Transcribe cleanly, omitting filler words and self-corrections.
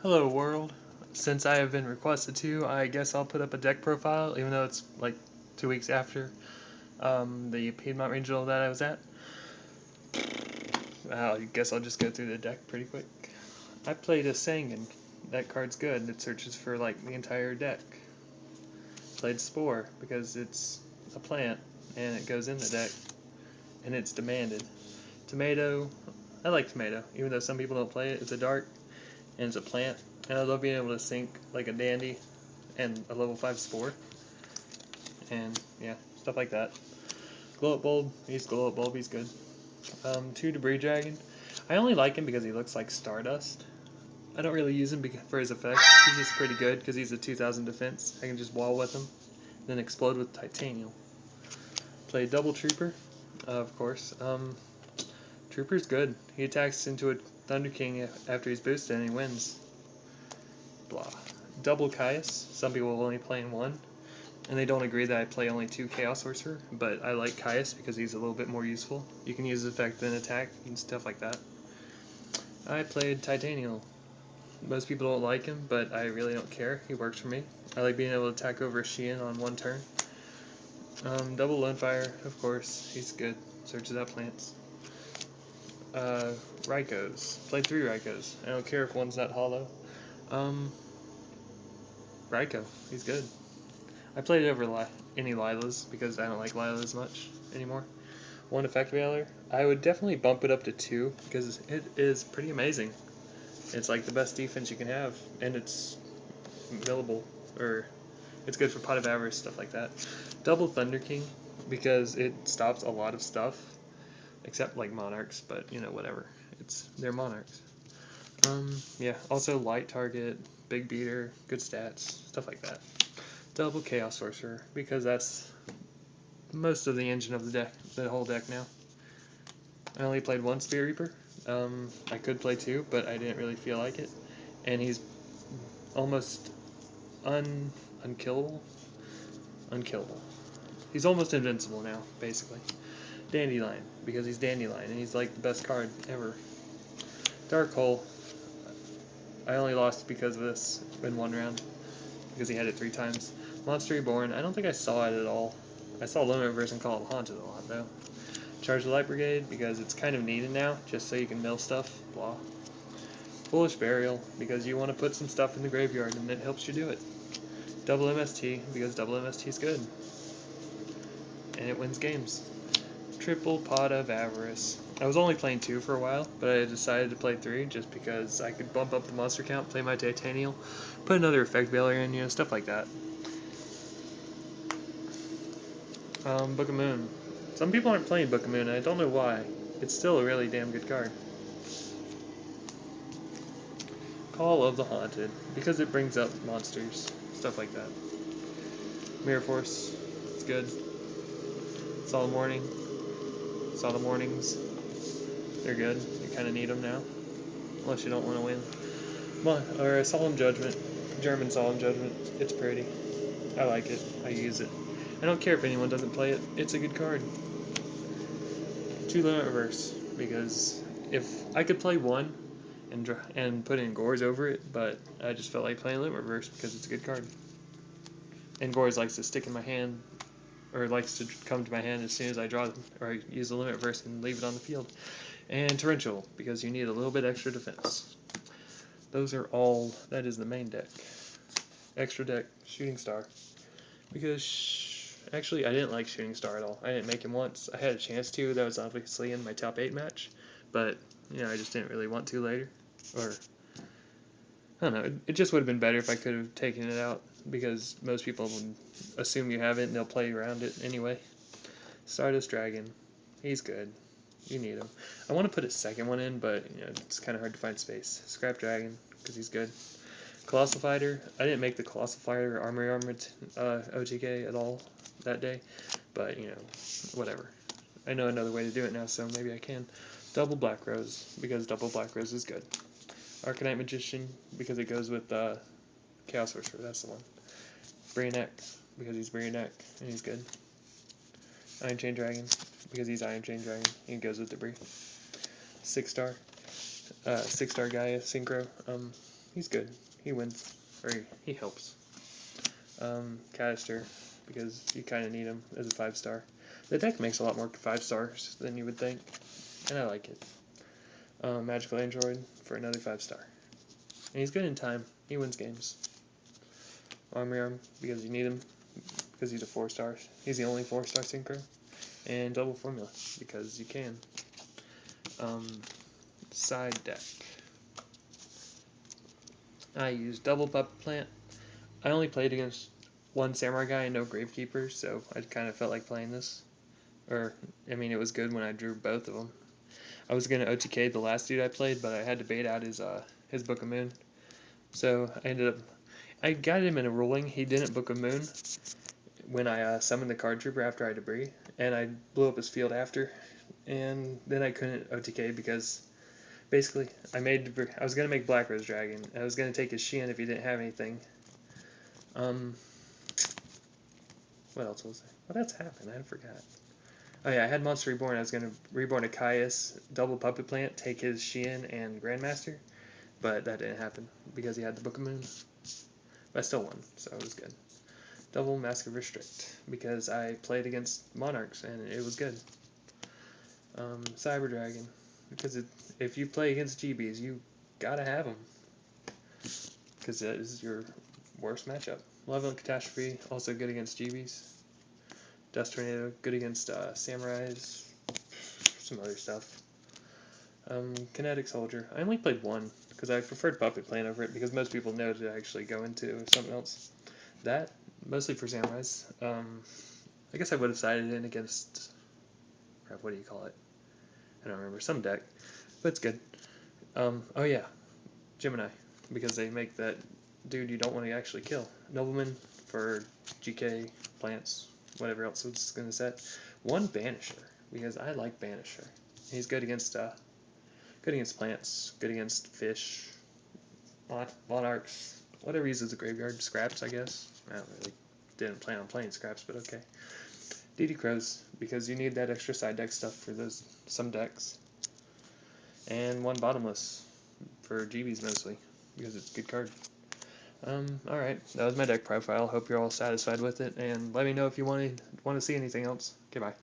Hello world. Since I have been requested to, I guess I'll put up a deck profile, even though it's like 2 weeks after the Piedmont regional that I was at. I guess I'll just go through the deck pretty quick. I played a Sangan. That card's good. It searches for like the entire deck. Played Spore because it's a plant and it goes in the deck and it's demanded. Tomato. I like Tomato, even though some people don't play it. It's a dark and it's a plant, and I love being able to sync like a Dandy and a level 5 Spore, and yeah, stuff like that. Glow Up Bulb, he's Glow Up Bulb, he's good. 2 Debris Dragon, I only like him because he looks like Stardust. I don't really use him for his effect. He's just pretty good because he's a 2000 defense. I can just wall with him, then explode with Titanium. Play Double Trooper, of course. Trooper's good. He attacks into a Thunder King after he's boosted and he wins. Blah. Double Caius. Some people will only play in one, and they don't agree that I play only 2 Chaos Sorcerer, but I like Caius because he's a little bit more useful. You can use his effect and attack and stuff like that. I played Titanium. Most people don't like him, but I really don't care. He works for me. I like being able to attack over Sheehan on one turn. Double Lone Fire, of course. He's good. Searches out plants. Uh, Rykos. Played 3 Rykos. I don't care if one's not hollow. Um, Ryko. He's good. I played it over any Lilas because I don't like Lilas much anymore. 1 Effect Veiler. I would definitely bump it up to 2 because it is pretty amazing. It's like the best defense you can have, and it's millable, or it's good for pot of avarice, stuff like that. Double Thunder King because it stops a lot of stuff, except like Monarchs, but you know, whatever. They're Monarchs. Yeah, also light target, big beater, good stats, stuff like that. Double Chaos Sorcerer because that's most of the engine of the whole deck now. I only played 1 Spear Reaper. I could play 2, but I didn't really feel like it. And he's almost unkillable. Unkillable. He's almost invincible now, basically. Dandelion, because he's Dandelion, and he's like the best card ever. Dark Hole. I only lost because of this in 1 round, because he had it 3 times. Monster Reborn. I don't think I saw it at all. I saw Limit Verse and Call of Haunted a lot, though. Charge the Light Brigade because it's kind of needed now, just so you can mill stuff. Blah. Foolish Burial because you want to put some stuff in the graveyard and it helps you do it. Double MST because double MST is good and it wins games. Triple Pot of Avarice. I was only playing 2 for a while, but I decided to play 3 just because I could bump up the monster count, play my Titanial, put another Effect Veiler in, you know, stuff like that. Book of Moon. Some people aren't playing Book of Moon, and I don't know why. It's still a really damn good card. Call of the Haunted, because it brings up monsters, stuff like that. Mirror Force, it's good. Solemn Warning, Solemn Warnings, they're good. You kind of need them now, unless you don't want to win. Or Solemn Judgment, German Solemn Judgment, it's pretty. I like it, I use it. I don't care if anyone doesn't play it, it's a good card. 2 Limit Reverse, because if I could play 1 and put in Gores over it, but I just felt like playing Limit Reverse because it's a good card. And Gores likes to stick in my hand, or likes to come to my hand as soon as I draw them, or I use the Limit Verse and leave it on the field. And Torrential, because you need a little bit extra defense. Those are all, that is the main deck. Extra deck, Shooting Star. Because, actually, I didn't like Shooting Star at all. I didn't make him once. I had a chance to, that was obviously in my top 8 match. But, you know, I just didn't really want to later. Or, I don't know, it just would have been better if I could have taken it out. Because most people would assume you have it and they'll play around it anyway. Stardust Dragon, he's good. You need him. I want to put a second one in, but you know, it's kind of hard to find space. Scrap Dragon, because he's good. Colossal Fighter, I didn't make the Colossal Fighter Armored OTK at all that day, but you know, whatever. I know another way to do it now, so maybe I can. Double Black Rose, because Double Black Rose is good. Arcanite Magician, because it goes with Chaos Sorcerer, that's the one. Brainiac, because he's Brainiac, and he's good. Iron Chain Dragon, because he's Iron Chain Dragon, and he goes with Debris. 6 star. 6 star Gaia Synchro. he's good. He wins, or he helps. Canister, because you kind of need him as a 5-star. The deck makes a lot more 5-stars than you would think, and I like it. Magical Android for another 5-star. And he's good in time. He wins games. Arm, because you need him, because he's a 4-star. He's the only 4-star synchro. And double formula, because you can. Side deck. I use double puppet plant. I only played against one samurai guy and no gravekeeper, so I kind of felt like playing this. Or, I mean, it was good when I drew both of them. I was gonna OTK the last dude I played, but I had to bait out his Book of Moon. So I got him in a ruling. He didn't Book of Moon when I summoned the card trooper after I debris, and I blew up his field after, and then I couldn't OTK because basically I was gonna make Black Rose Dragon. I was gonna take his Shein if he didn't have anything. What else was there? What else happened? I forgot. Oh yeah, I had Monster Reborn. I was gonna reborn a Caius, double Puppet Plant, take his Shein and Grandmaster, but that didn't happen because he had the Book of Moon. But I still won, so it was good. Double Mask of Restrict because I played against Monarchs and it was good. Cyber Dragon because if you play against GBs, you gotta have them because that is your worst matchup. Malevolent Catastrophe also good against GBs. Dust Tornado good against Samurais. Some other stuff. Kinetic Soldier. I only played one because I preferred Puppet Plant over it because most people know to actually go into something else. That mostly for Samurais. I guess I would have sided in against. What do you call it? I don't remember. Some deck, but it's good. Oh yeah, Gemini, because they make that dude you don't want to actually kill. Nobleman for GK, plants, whatever else it's gonna set. One Banisher, because I like Banisher. He's good against plants, good against fish, monarchs, whatever he uses the graveyard, scraps I guess. I don't really didn't plan on playing scraps, but okay. DD Crows, because you need that extra side deck stuff for some decks. And one Bottomless for GBs mostly, because it's a good card. Alright, that was my deck profile. Hope you're all satisfied with it, and let me know if you want to see anything else. Okay, bye.